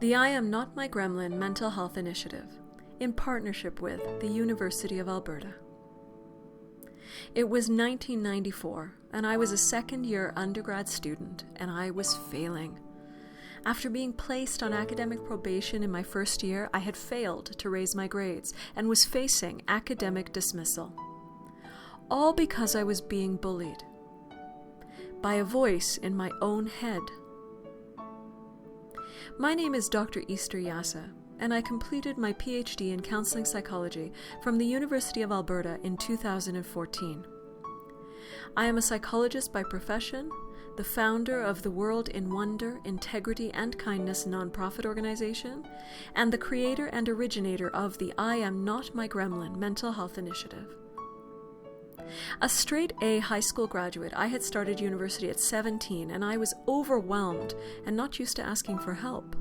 The I Am Not My Gremlin Mental Health Initiative, in partnership with the University of Alberta. It was 1994, and I was a second-year undergrad student, and I was failing. After being placed on academic probation in my first year, I had failed to raise my grades and was facing academic dismissal. All because I was being bullied by a voice in my own head. My name is Dr. Easter Yassa, and I completed my PhD in counseling psychology from the University of Alberta in 2014. I am a psychologist by profession, the founder of the World in Wonder, Integrity and Kindness nonprofit organization, and the creator and originator of the I Am Not My Gremlin Mental Health Initiative. A straight A high school graduate, I had started university at 17, and I was overwhelmed and not used to asking for help.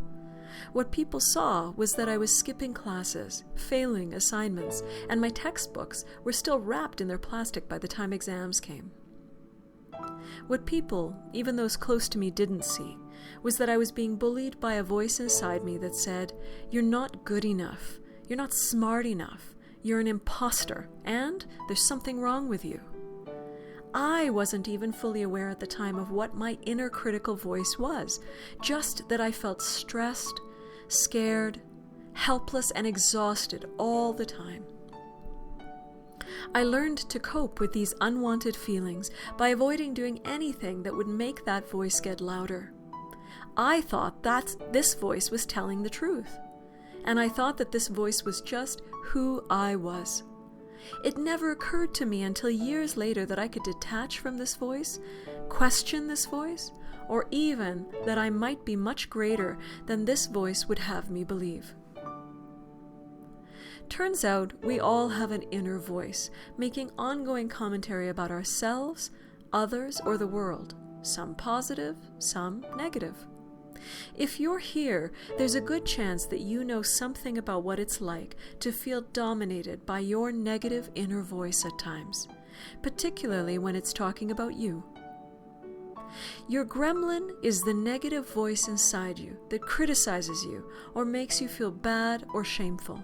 What people saw was that I was skipping classes, failing assignments, and my textbooks were still wrapped in their plastic by the time exams came. What people, even those close to me, didn't see was that I was being bullied by a voice inside me that said, "You're not good enough, you're not smart enough, you're an imposter, and there's something wrong with you." I wasn't even fully aware at the time of what my inner critical voice was, just that I felt stressed, scared, helpless, and exhausted all the time. I learned to cope with these unwanted feelings by avoiding doing anything that would make that voice get louder. I thought that this voice was telling the truth, and I thought that this voice was just who I was. It never occurred to me until years later that I could detach from this voice, question this voice, or even that I might be much greater than this voice would have me believe. Turns out we all have an inner voice, making ongoing commentary about ourselves, others, or the world, some positive, some negative. If you're here, there's a good chance that you know something about what it's like to feel dominated by your negative inner voice at times, particularly when it's talking about you. Your gremlin is the negative voice inside you that criticizes you or makes you feel bad or shameful.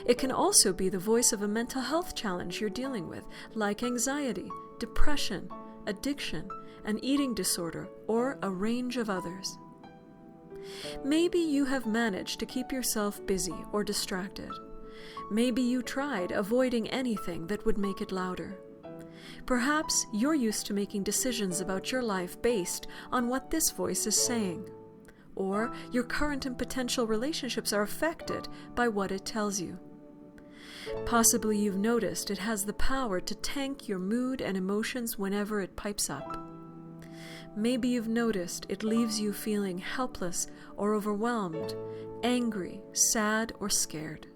It can also be the voice of a mental health challenge you're dealing with, like anxiety, depression, addiction, an eating disorder, or a range of others. Maybe you have managed to keep yourself busy or distracted. Maybe you tried avoiding anything that would make it louder. Perhaps you're used to making decisions about your life based on what this voice is saying. Or your current and potential relationships are affected by what it tells you. Possibly you've noticed it has the power to tank your mood and emotions whenever it pipes up. Maybe you've noticed it leaves you feeling helpless or overwhelmed, angry, sad, or scared.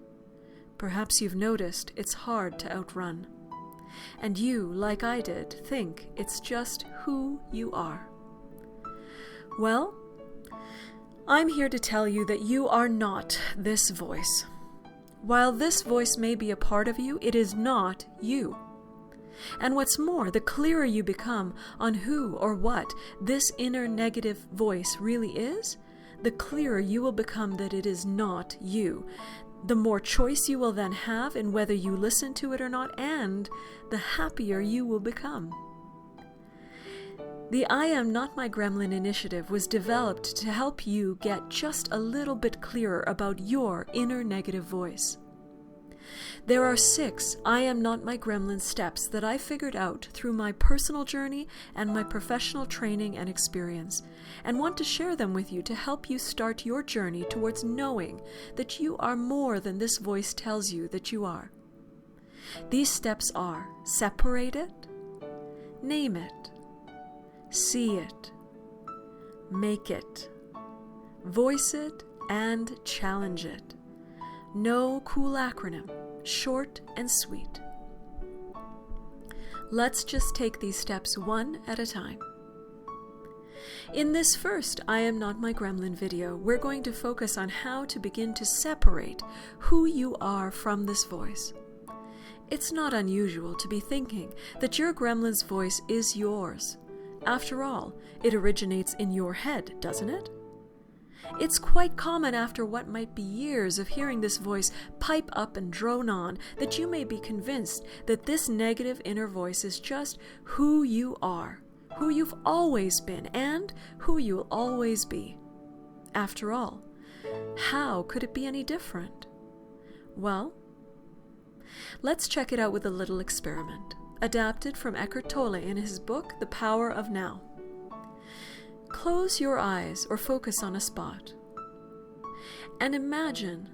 Perhaps you've noticed it's hard to outrun. And you, like I did, think it's just who you are. Well, I'm here to tell you that you are not this voice. While this voice may be a part of you, it is not you. And what's more, the clearer you become on who or what this inner negative voice really is, the clearer you will become that it is not you. The more choice you will then have in whether you listen to it or not, and the happier you will become. The I Am Not My Gremlin initiative was developed to help you get just a little bit clearer about your inner negative voice. There are 6 I Am Not My Gremlin steps that I figured out through my personal journey and my professional training and experience, and want to share them with you to help you start your journey towards knowing that you are more than this voice tells you that you are. These steps are: separate it, name it, see it, make it, voice it, and challenge it. No cool acronym, short and sweet. Let's just take these steps one at a time. In this first I Am Not My Gremlin video, we're going to focus on how to begin to separate who you are from this voice. It's not unusual to be thinking that your gremlin's voice is yours. After all, it originates in your head, doesn't it? It's quite common after what might be years of hearing this voice pipe up and drone on that you may be convinced that this negative inner voice is just who you are, who you've always been, and who you'll always be. After all, how could it be any different? Well, let's check it out with a little experiment, adapted from Eckhart Tolle in his book, The Power of Now. Close your eyes or focus on a spot, and imagine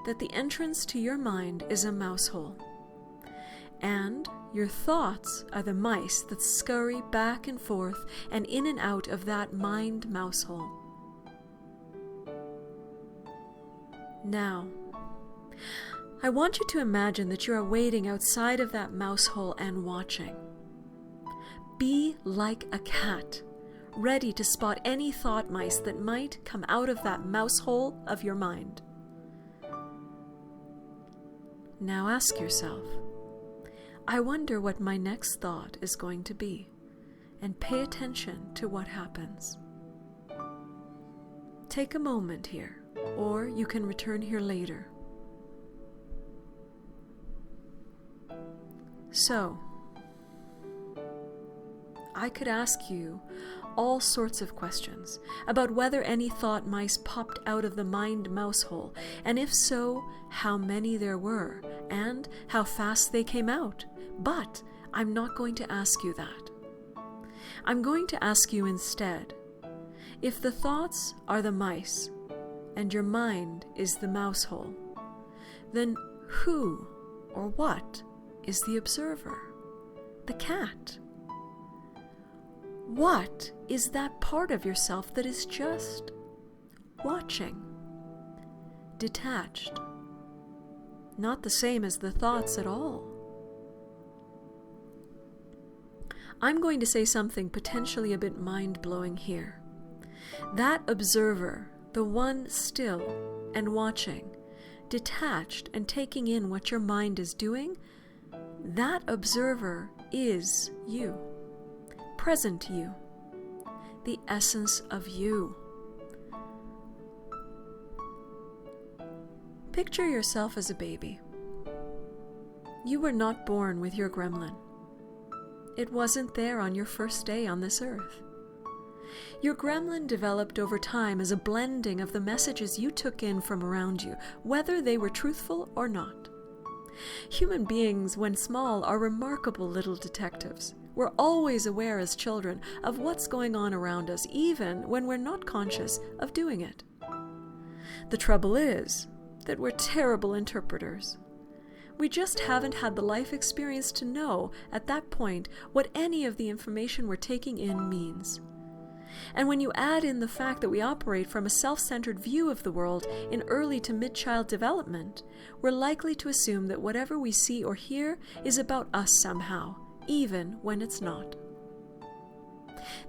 that the entrance to your mind is a mouse hole, and your thoughts are the mice that scurry back and forth and in and out of that mind mouse hole. Now, I want you to imagine that you are waiting outside of that mouse hole and watching. Be like a cat, ready to spot any thought mice that might come out of that mouse hole of your mind. Now ask yourself, I wonder what my next thought is going to be, and pay attention to what happens. Take a moment here, or you can return here later. So, I could ask you all sorts of questions about whether any thought mice popped out of the mind mouse hole, and if so, how many there were, and how fast they came out. But I'm not going to ask you that. I'm going to ask you instead, if the thoughts are the mice, and your mind is the mouse hole, then who or what is the observer, the cat? What is that part of yourself that is just watching, detached, not the same as the thoughts at all? I'm going to say something potentially a bit mind-blowing here. That observer, the one still and watching, detached and taking in what your mind is doing, that observer is you, present you, the essence of you. Picture yourself as a baby. You were not born with your gremlin. It wasn't there on your first day on this earth. Your gremlin developed over time as a blending of the messages you took in from around you, whether they were truthful or not. Human beings, when small, are remarkable little detectives. We're always aware as children of what's going on around us, even when we're not conscious of doing it. The trouble is that we're terrible interpreters. We just haven't had the life experience to know at that point what any of the information we're taking in means. And when you add in the fact that we operate from a self-centered view of the world in early to mid-child development, we're likely to assume that whatever we see or hear is about us somehow, even when it's not.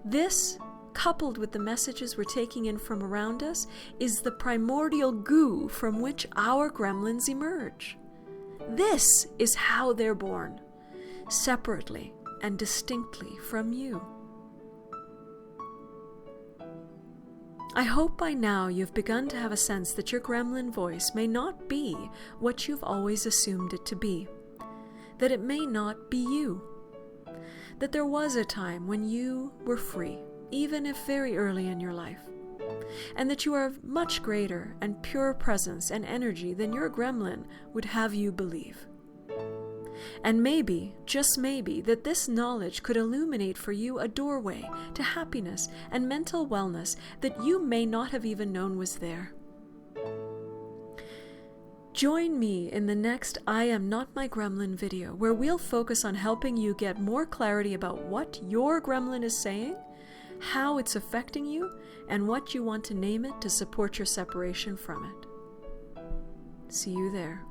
This, coupled with the messages we're taking in from around us, is the primordial goo from which our gremlins emerge. This is how they're born, separately and distinctly from you. I hope by now you've begun to have a sense that your gremlin voice may not be what you've always assumed it to be, that it may not be you, that there was a time when you were free, even if very early in your life, and that you are of much greater and purer presence and energy than your gremlin would have you believe. And maybe, just maybe, that this knowledge could illuminate for you a doorway to happiness and mental wellness that you may not have even known was there. Join me in the next I Am Not My Gremlin video, where we'll focus on helping you get more clarity about what your gremlin is saying, how it's affecting you, and what you want to name it to support your separation from it. See you there.